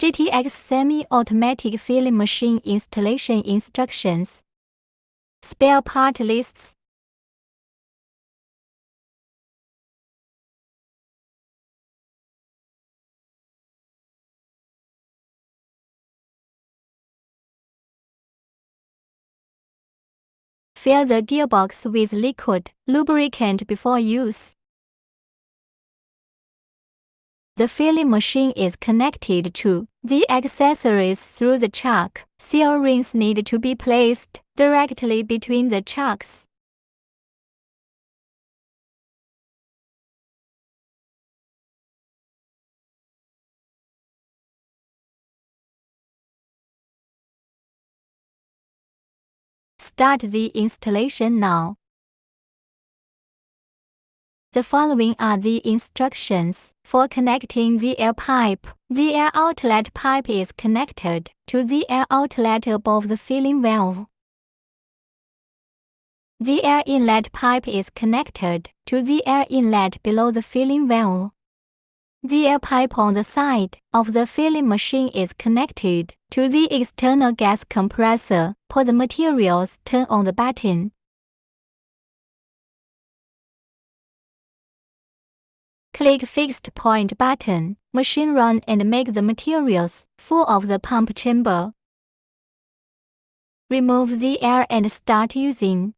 GTX Semi-Automatic Filling Machine Installation Instructions. Spare part lists. Fill the gearbox with liquid lubricant before use. The filling machine is connected to the accessories through the chuck. Seal rings need to be placed directly between the chucks. Start the installation now. The following are the instructions for connecting the air pipe. The air outlet pipe is connected to the air outlet above the filling valve. The air inlet pipe is connected to the air inlet below the filling valve. The air pipe on the side of the filling machine is connected to the external gas compressor. Pour the materials, turn on the button. Click Fixed Point button, machine run and make the materials full of the pump chamber. Remove the air and start using.